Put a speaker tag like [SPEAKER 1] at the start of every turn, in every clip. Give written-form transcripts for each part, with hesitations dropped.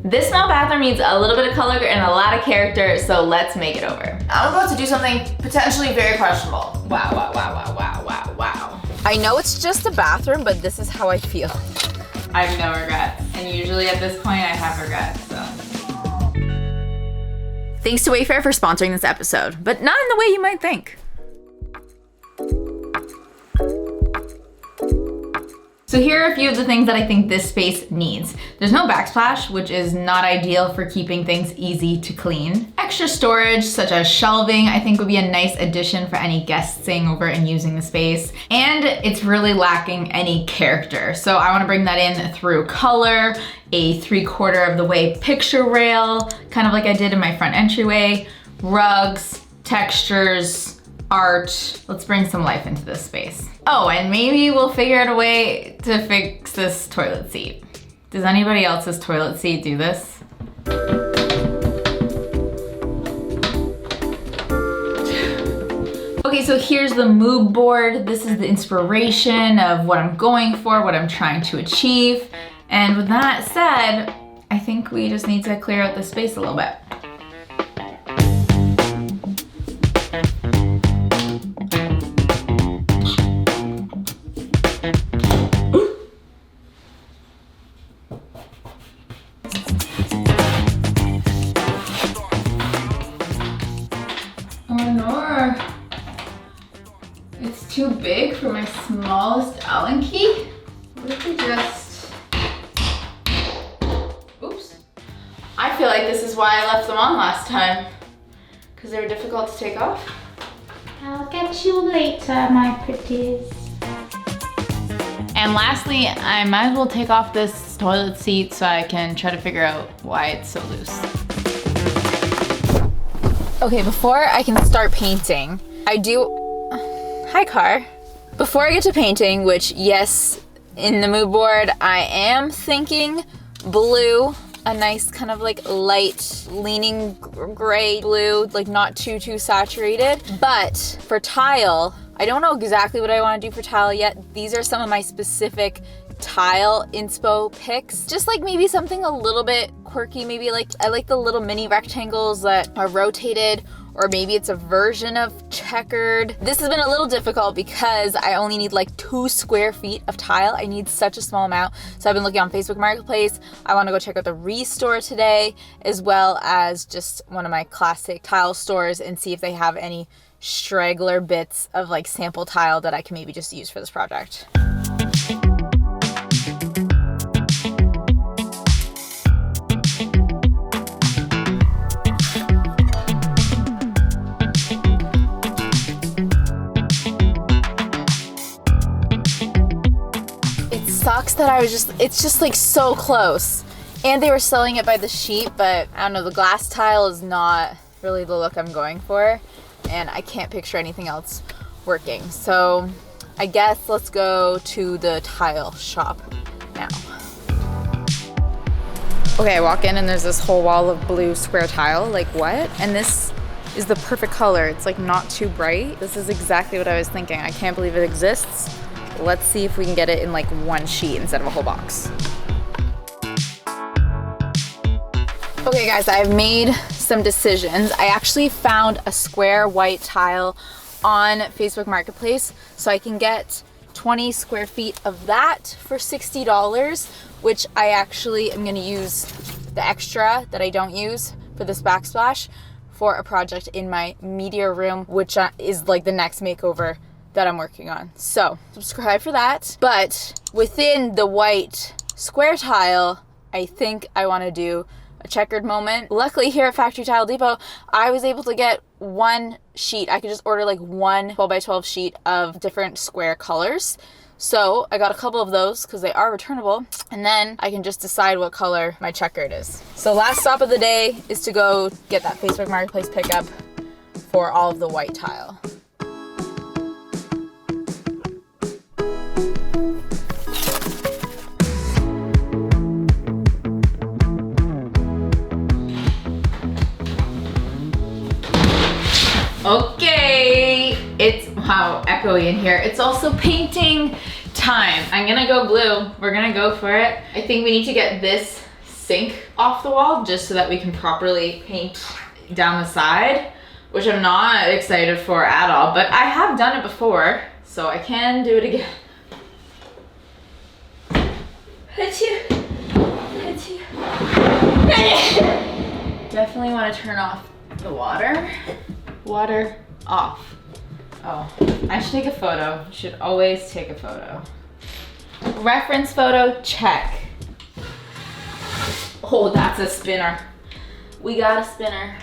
[SPEAKER 1] This small bathroom needs a little bit of color and a lot of character, so let's make it over.
[SPEAKER 2] I'm about to do something potentially very questionable.
[SPEAKER 1] Wow, wow, wow, wow, wow, wow, wow.
[SPEAKER 2] I know it's just a bathroom, but this is how I feel.
[SPEAKER 1] I have no regrets, and usually at this point I have regrets, so. Thanks to Wayfair for sponsoring this episode, but not in the way you might think. So here are a few of the things that I think this space needs. There's no backsplash, which is not ideal for keeping things easy to clean. Extra storage, such as shelving, I think would be a nice addition for any guests staying over and using the space. And it's really lacking any character. So I wanna bring that in through color, a 3/4 of the way picture rail, kind of like I did in my front entryway, rugs, textures, art. Let's bring some life into this space. Oh, and maybe we'll figure out a way to fix this toilet seat. Does anybody else's toilet seat do this? Okay, so here's the mood board. This is the inspiration of what I'm going for, what I'm trying to achieve. And with that said, I think we just need to clear out the space a little bit. Too big for my smallest Allen key? What if we just... Oops. I feel like this is why I left them on last time. Because they were difficult to take off.
[SPEAKER 3] I'll get you later, my pretties.
[SPEAKER 1] And lastly, I might as well take off this toilet seat so I can try to figure out why it's so loose. Okay, before I can start painting, I do... Hi, car. Before I get to painting, which yes, in the mood board, I am thinking blue, a nice kind of like light leaning gray blue, like not too saturated. But for tile, I don't know exactly what I want to do for tile yet. These are some of my specific tile inspo picks. Just like maybe something a little bit quirky, maybe like, I like the little mini rectangles that are rotated, or maybe it's a version of checkered. This has been a little difficult because I only need like 2 square feet of tile. I need such a small amount. So I've been looking on Facebook Marketplace. I wanna go check out the Restore today, as well as just one of my classic tile stores and see if they have any straggler bits of like sample tile that I can maybe just use for this project. Sucks that it's just like so close. And they were selling it by the sheet, but I don't know, the glass tile is not really the look I'm going for. And I can't picture anything else working. So I guess let's go to the tile shop now. Okay, I walk in and there's this whole wall of blue square tile, like what? And this is the perfect color. It's like not too bright. This is exactly what I was thinking. I can't believe it exists. Let's see if we can get it in like one sheet instead of a whole box. Okay guys, I've made some decisions. I actually found a square white tile on Facebook Marketplace, so I can get 20 square feet of that for $60, which I actually am gonna use the extra that I don't use for this backsplash for a project in my media room, which is like the next makeover that I'm working on. So subscribe for that. But within the white square tile, I think I want to do a checkered moment. Luckily here at Factory Tile Depot, I was able to get one sheet. I could just order like one 12x12 sheet of different square colors. So I got a couple of those because they are returnable, and then I can just decide what color my checkered is. So last stop of the day is to go get that Facebook Marketplace pickup for all of the white tile. Okay, it's, wow, echoey in here. It's also painting time. I'm gonna go blue. We're gonna go for it. I think we need to get this sink off the wall just so that we can properly paint down the side, which I'm not excited for at all, but I have done it before, so I can do it again. Definitely want to turn off the water. Water off. Oh, I should take a photo. You should always take a photo. Reference photo, check. Oh, that's a spinner. We got a spinner.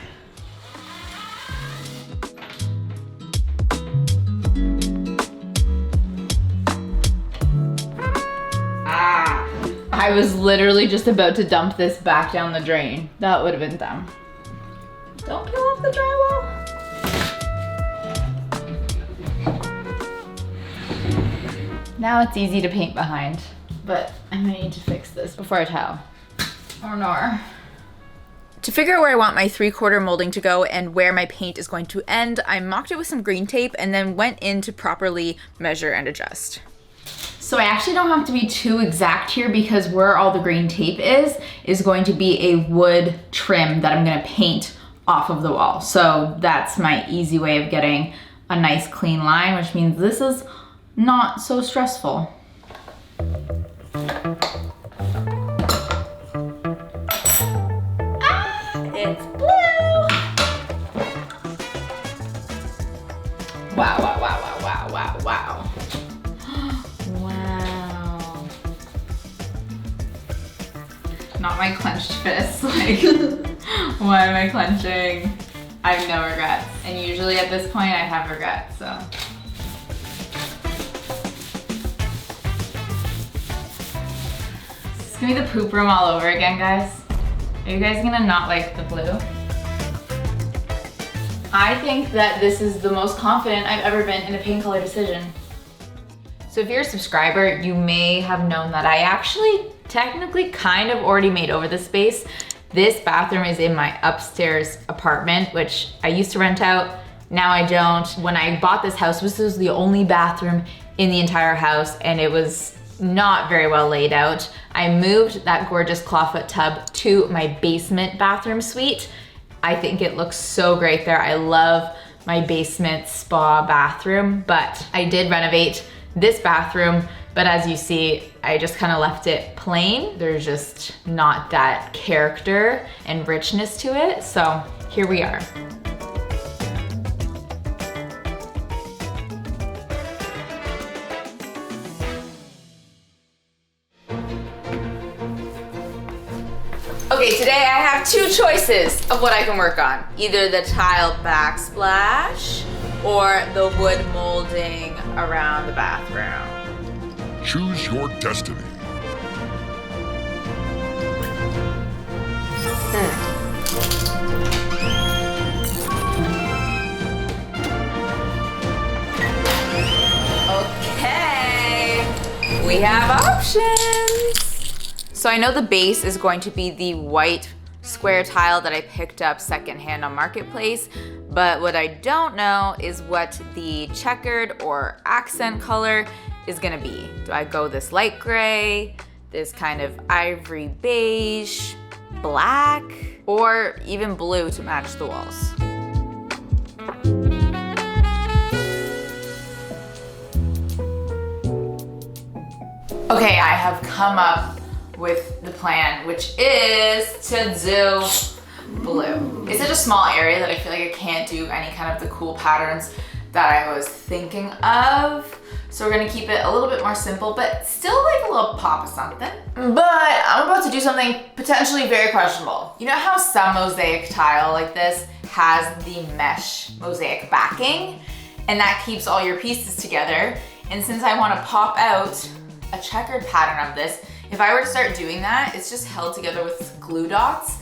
[SPEAKER 1] Ah, I was literally just about to dump this back down the drain. That would have been dumb. Don't peel off the drywall. Now it's easy to paint behind, but I might need to fix this before I towel. Or nor. To figure out where I want my 3/4 molding to go and where my paint is going to end, I mocked it with some green tape and then went in to properly measure and adjust. So I actually don't have to be too exact here because where all the green tape is going to be a wood trim that I'm gonna paint off of the wall. So that's my easy way of getting a nice clean line, which means this is not so stressful. It's blue. Wow, wow, wow, wow, wow, wow, wow. Wow. Not my clenched fist, like, why am I clenching? I have no regrets. And usually at this point I have regrets, so. It's gonna be the poop room all over again, guys. Are you guys gonna not like the blue? I think that this is the most confident I've ever been in a paint color decision. So if you're a subscriber, you may have known that I actually technically kind of already made over the space. This bathroom is in my upstairs apartment, which I used to rent out. Now I don't. When I bought this house, this was the only bathroom in the entire house and it was not very well laid out. I moved that gorgeous clawfoot tub to my basement bathroom suite. I think it looks so great there. I love my basement spa bathroom, but I did renovate this bathroom, but as you see, I just kind of left it plain. There's just not that character and richness to it, so here we are. Okay, today I have two choices of what I can work on. Either the tile backsplash or the wood molding around the bathroom.
[SPEAKER 4] Choose your destiny.
[SPEAKER 1] Okay, we have options. So I know the base is going to be the white square tile that I picked up secondhand on Marketplace, but what I don't know is what the checkered or accent color is gonna be. Do I go this light gray, this kind of ivory beige, black, or even blue to match the walls? Okay, I have come up with the plan, which is to do blue. It's such a small area that I feel like I can't do any kind of the cool patterns that I was thinking of. So we're gonna keep it a little bit more simple, but still like a little pop of something. But I'm about to do something potentially very questionable. You know how some mosaic tile like this has the mesh mosaic backing, and that keeps all your pieces together? And since I wanna pop out a checkered pattern of this, if I were to start doing that, it's just held together with glue dots,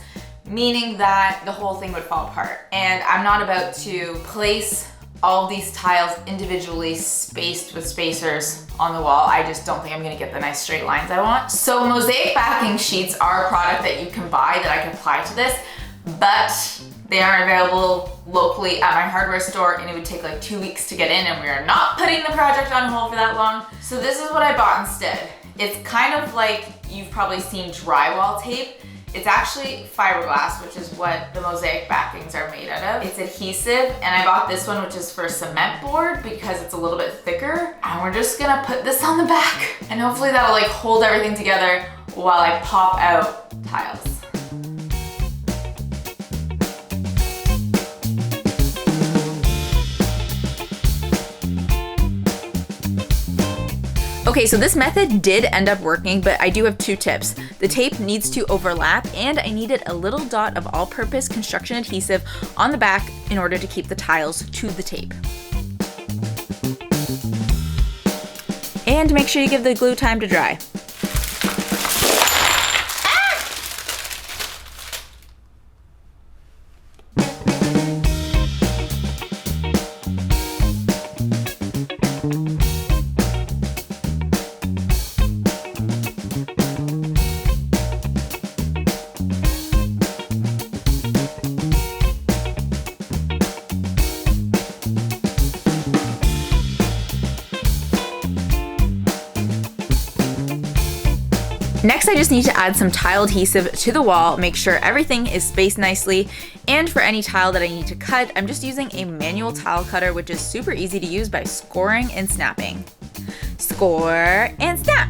[SPEAKER 1] meaning that the whole thing would fall apart. And I'm not about to place all of these tiles individually spaced with spacers on the wall. I just don't think I'm gonna get the nice straight lines I want. So mosaic backing sheets are a product that you can buy that I can apply to this, but they aren't available locally at my hardware store and it would take like 2 weeks to get in, and we are not putting the project on hold for that long. So this is what I bought instead. It's kind of like you've probably seen drywall tape. It's actually fiberglass, which is what the mosaic backings are made out of. It's adhesive, and I bought this one, which is for cement board because it's a little bit thicker. And we're just gonna put this on the back, and hopefully that'll like hold everything together while I pop out tiles. Okay, so this method did end up working, but I do have 2 tips. The tape needs to overlap, and I needed a little dot of all-purpose construction adhesive on the back in order to keep the tiles to the tape. And make sure you give the glue time to dry. Next, I just need to add some tile adhesive to the wall, make sure everything is spaced nicely, and for any tile that I need to cut, I'm just using a manual tile cutter, which is super easy to use by scoring and snapping. Score and snap!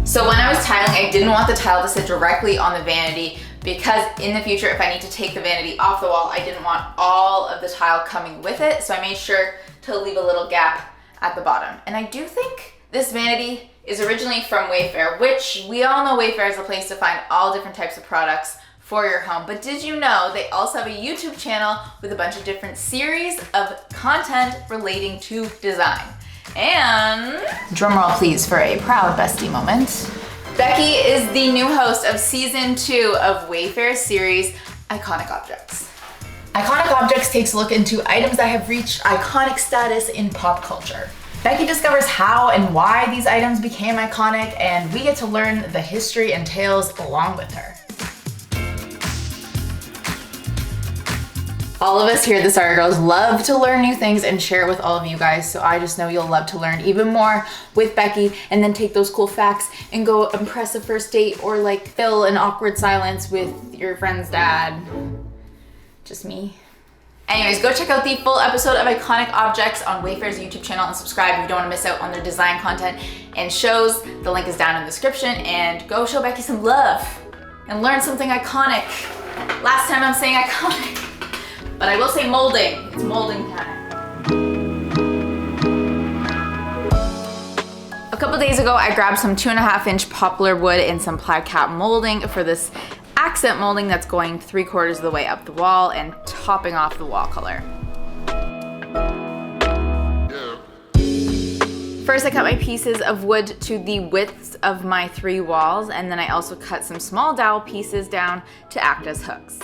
[SPEAKER 1] So when I was tiling, I didn't want the tile to sit directly on the vanity because in the future, if I need to take the vanity off the wall, I didn't want all of the tile coming with it. So I made sure to leave a little gap at the bottom. And I do think this vanity is originally from Wayfair, which we all know Wayfair is a place to find all different types of products for your home. But did you know they also have a YouTube channel with a bunch of different series of content relating to design? And drumroll please for a proud bestie moment. Becky is the new host of season 2 of Wayfair's series, Iconic Objects. Iconic Objects takes a look into items that have reached iconic status in pop culture. Becky discovers how and why these items became iconic, and we get to learn the history and tales along with her. All of us here at TheSorryGirls love to learn new things and share it with all of you guys, so I just know you'll love to learn even more with Becky and then take those cool facts and go impress a first date or like fill an awkward silence with your friend's dad. Just me. Anyways, go check out the full episode of Iconic Objects on Wayfair's YouTube channel and subscribe if you don't want to miss out on their design content and shows. The link is down in the description, and go show Becky some love and learn something iconic. Last time I'm saying iconic. But I will say molding. It's molding time. A couple days ago, I grabbed some 2.5-inch poplar wood and some ply cap molding for this accent molding that's going 3/4 of the way up the wall and topping off the wall color. First, I cut my pieces of wood to the widths of my 3 walls, and then I also cut some small dowel pieces down to act as hooks.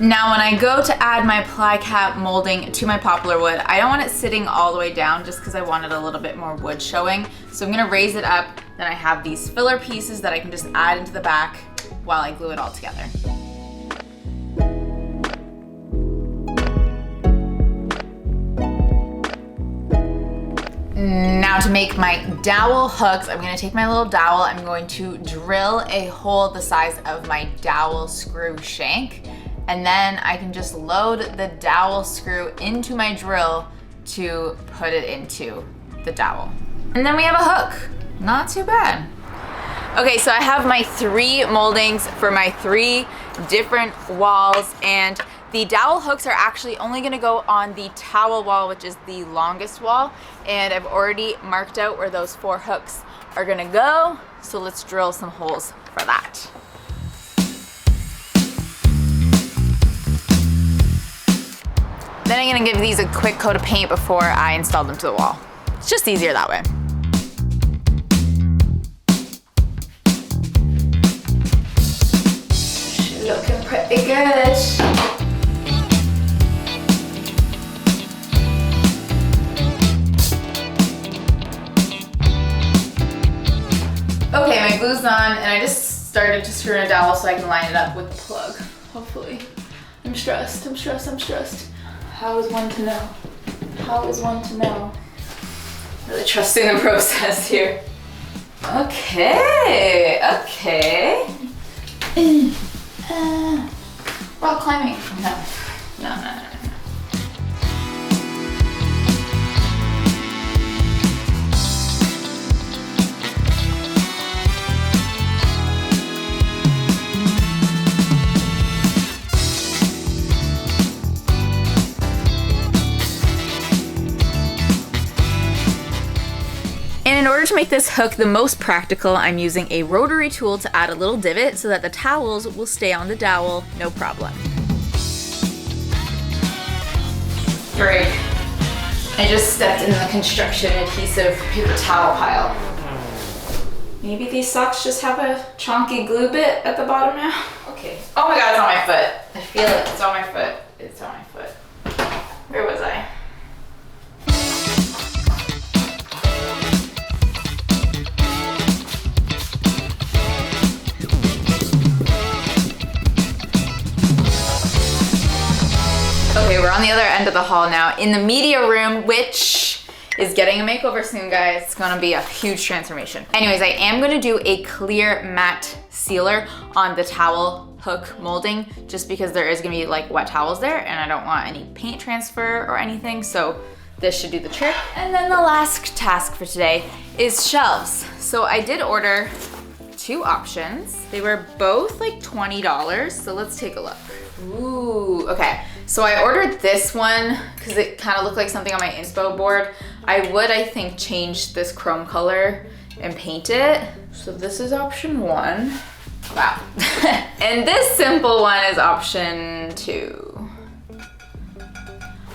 [SPEAKER 1] Now when I go to add my ply cap molding to my poplar wood, I don't want it sitting all the way down just because I wanted a little bit more wood showing. So I'm gonna raise it up, then I have these filler pieces that I can just add into the back while I glue it all together. Now to make my dowel hooks, I'm gonna take my little dowel, I'm going to drill a hole the size of my dowel screw shank, and then I can just load the dowel screw into my drill to put it into the dowel. And then we have a hook. Not too bad. Okay, so I have my 3 moldings for my 3 different walls, and the dowel hooks are actually only gonna go on the towel wall, which is the longest wall, and I've already marked out where those 4 hooks are gonna go, so let's drill some holes for that. Then I'm gonna give these a quick coat of paint before I install them to the wall. It's just easier that way. Looking pretty good. Okay, my glue's on, and I just started to screw in a dowel so I can line it up with the plug, hopefully. I'm stressed, I'm stressed, I'm stressed. How is one to know? How is one to know? Really trusting the process here. Okay, okay. Rock climbing. No, no, no, no. And in order to make this hook the most practical, I'm using a rotary tool to add a little divot so that the towels will stay on the dowel, no problem. Break. I just stepped in the construction adhesive paper towel pile. Maybe these socks just have a chonky glue bit at the bottom now? Okay. Oh my god, it's on my foot. I feel it, it's on my foot. It's on my foot. Where was I? Okay, we're on the other end of the hall now in the media room, which is getting a makeover soon, guys. It's gonna be a huge transformation. Anyways, I am gonna do a clear matte sealer on the towel hook molding just because there is gonna be like wet towels there and I don't want any paint transfer or anything, so this should do the trick. And then the last task for today is shelves. So I did order 2 options. They were both like $20, so let's take a look. Ooh, okay. So I ordered this one because it kind of looked like something on my inspo board. I would, I think, change this chrome color and paint it. So this is option 1. Wow. And this simple one is option 2.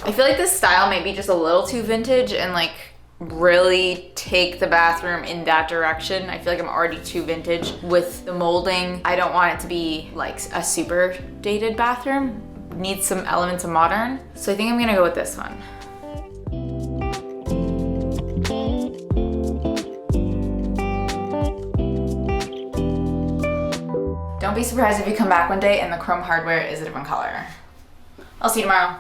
[SPEAKER 1] I feel like this style may be just a little too vintage and like really take the bathroom in that direction. I feel like I'm already too vintage with the molding. I don't want it to be like a super dated bathroom. Needs some elements of modern. So I think I'm gonna go with this one. Don't be surprised if you come back one day and the chrome hardware is a different color. I'll see you tomorrow.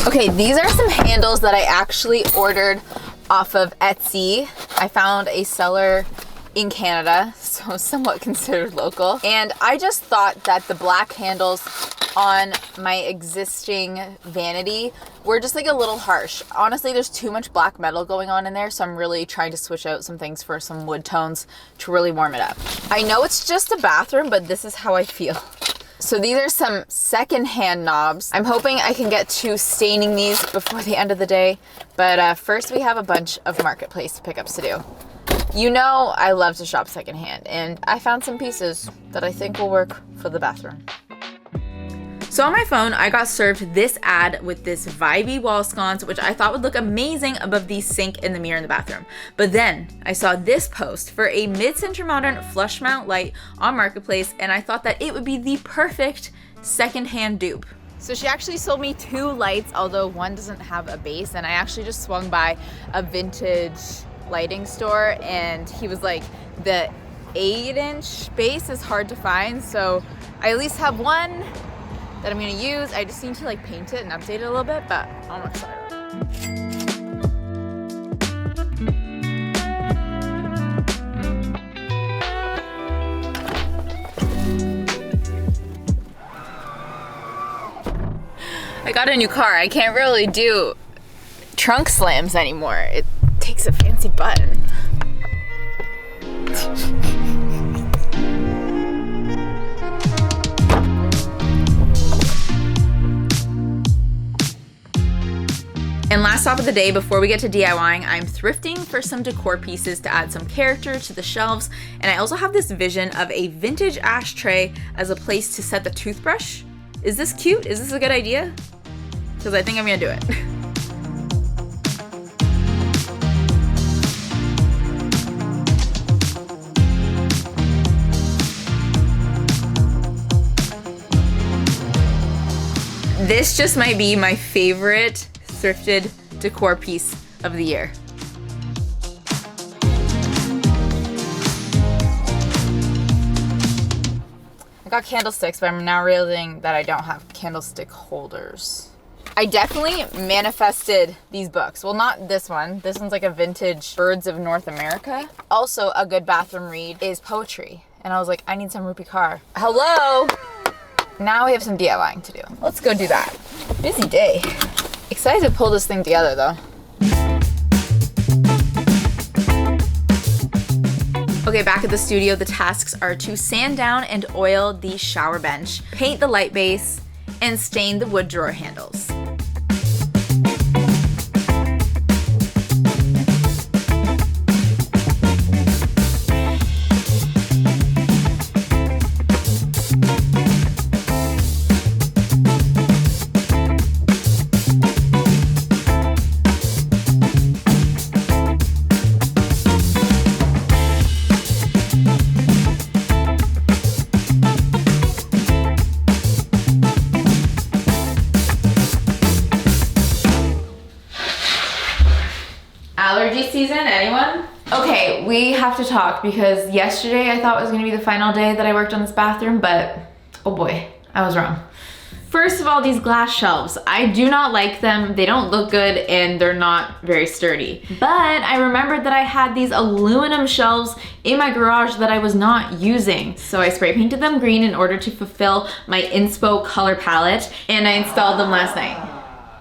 [SPEAKER 1] Okay, these are some handles that I actually ordered off of Etsy. I found a seller in Canada, so somewhat considered local. And I just thought that the black handles on my existing vanity were just like a little harsh. Honestly, there's too much black metal going on in there, so I'm really trying to switch out some things for some wood tones to really warm it up. I know it's just a bathroom, but this is how I feel. So these are some secondhand knobs. I'm hoping I can get to staining these before the end of the day, but first we have a bunch of marketplace pickups to do. You know I love to shop secondhand, and I found some pieces that I think will work for the bathroom. So on my phone, I got served this ad with this vibey wall sconce, which I thought would look amazing above the sink and the mirror in the bathroom. But then I saw this post for a mid-century modern flush mount light on Marketplace, and I thought that it would be the perfect secondhand dupe. So she actually sold me 2 lights, although one doesn't have a base, and I actually just swung by a vintage lighting store, and he was like, the 8-inch base is hard to find, so I at least have one that I'm gonna use. I just need to like paint it and update it a little bit, but I'm excited. I got a new car. I can't really do trunk slams anymore. It takes a fancy button. And last stop of the day before we get to DIYing, I'm thrifting for some decor pieces to add some character to the shelves. And I also have this vision of a vintage ashtray as a place to set the toothbrush. Is this cute? Is this a good idea? Because I think I'm gonna do it. This just might be my favorite thrifted decor piece of the year. I got candlesticks, but I'm now realizing that I don't have candlestick holders. I definitely manifested these books. Well, not this one. This one's like a vintage Birds of North America. Also, a good bathroom read is poetry. And I was like, I need some Rupi Kaur. Hello! Now we have some DIYing to do. Let's go do that. Busy day. Excited to pull this thing together though. Okay, back at the studio, the tasks are to sand down and oil the shower bench, paint the light base, and stain the wood drawer handles. Allergy season, anyone? Okay, we have to talk because yesterday I thought was gonna be the final day that I worked on this bathroom, but oh boy, I was wrong. First of all, these glass shelves, I do not like them. They don't look good and they're not very sturdy. But I remembered that I had these aluminum shelves in my garage that I was not using. So I spray painted them green in order to fulfill my inspo color palette, and I installed them last night.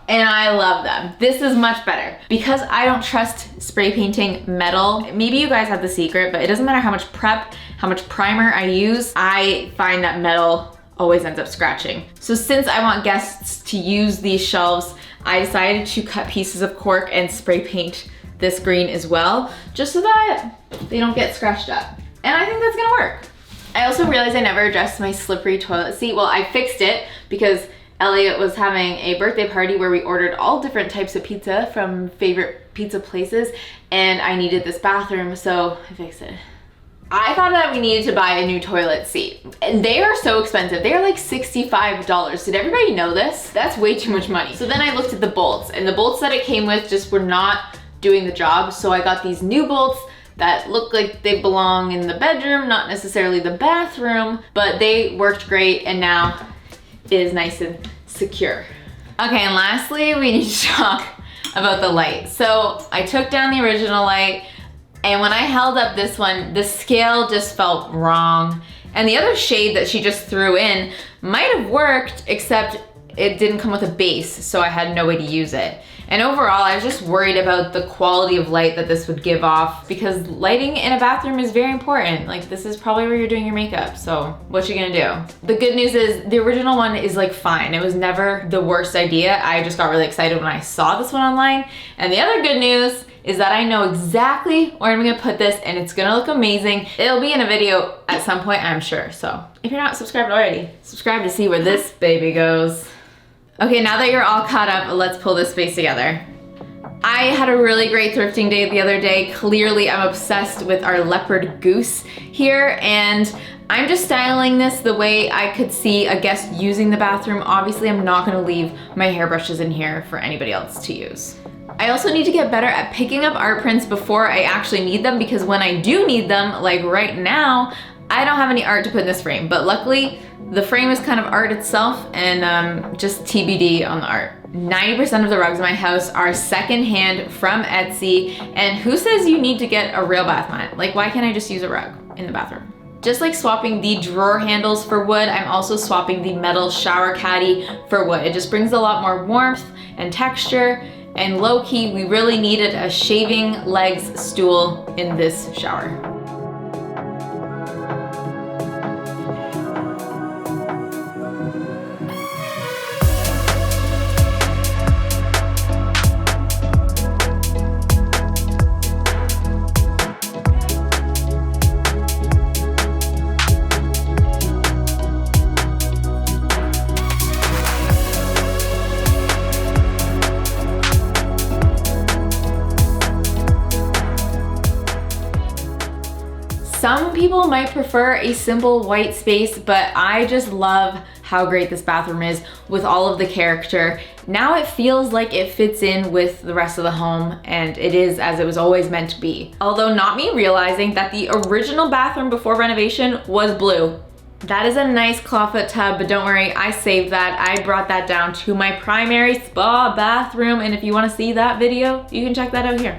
[SPEAKER 1] And I love them. This is much better. Because I don't trust spray painting metal, maybe you guys have the secret, but it doesn't matter how much prep, how much primer I use, I find that metal always ends up scratching. So since I want guests to use these shelves, I decided to cut pieces of cork and spray paint this green as well, just so that they don't get scratched up. And I think that's gonna work. I also realized I never addressed my slippery toilet seat. Well, I fixed it because Elliot was having a birthday party where we ordered all different types of pizza from favorite pizza places, and I needed this bathroom, so I fixed it. I thought that we needed to buy a new toilet seat, and they are so expensive. They are like $65. Did everybody know this? That's way too much money. So then I looked at the bolts, and the bolts that it came with just were not doing the job, so I got these new bolts that look like they belong in the bedroom, not necessarily the bathroom, but they worked great, and now it is nice and secure. Okay, and lastly, we need to talk about the light. So I took down the original light, and when I held up this one, the scale just felt wrong. And the other shade that she just threw in might have worked, except it didn't come with a base, so I had no way to use it. And overall, I was just worried about the quality of light that this would give off, because lighting in a bathroom is very important. Like, this is probably where you're doing your makeup, so what you gonna do? The good news is the original one is like fine. It was never the worst idea. I just got really excited when I saw this one online. And the other good news is that I know exactly where I'm gonna put this, and it's gonna look amazing. It'll be in a video at some point, I'm sure. So if you're not subscribed already, subscribe to see where this baby goes. Okay, now that you're all caught up, let's pull this space together. I had a really great thrifting day the other day. Clearly, I'm obsessed with our leopard goose here, and I'm just styling this the way I could see a guest using the bathroom. Obviously, I'm not gonna leave my hairbrushes in here for anybody else to use. I also need to get better at picking up art prints before I actually need them, because when I do need them, like right now, I don't have any art to put in this frame, but luckily the frame is kind of art itself, and just TBD on the art. 90% of the rugs in my house are secondhand from Etsy, and who says you need to get a real bath mat? Like, why can't I just use a rug in the bathroom? Just like swapping the drawer handles for wood, I'm also swapping the metal shower caddy for wood. It just brings a lot more warmth and texture, and low-key, we really needed a shaving legs stool in this shower. Some people might prefer a simple white space, but I just love how great this bathroom is with all of the character. Now it feels like it fits in with the rest of the home, and it is as it was always meant to be. Although not me realizing that the original bathroom before renovation was blue. That is a nice clawfoot tub, but don't worry, I saved that. I brought that down to my primary spa bathroom, and if you want to see that video, you can check that out here.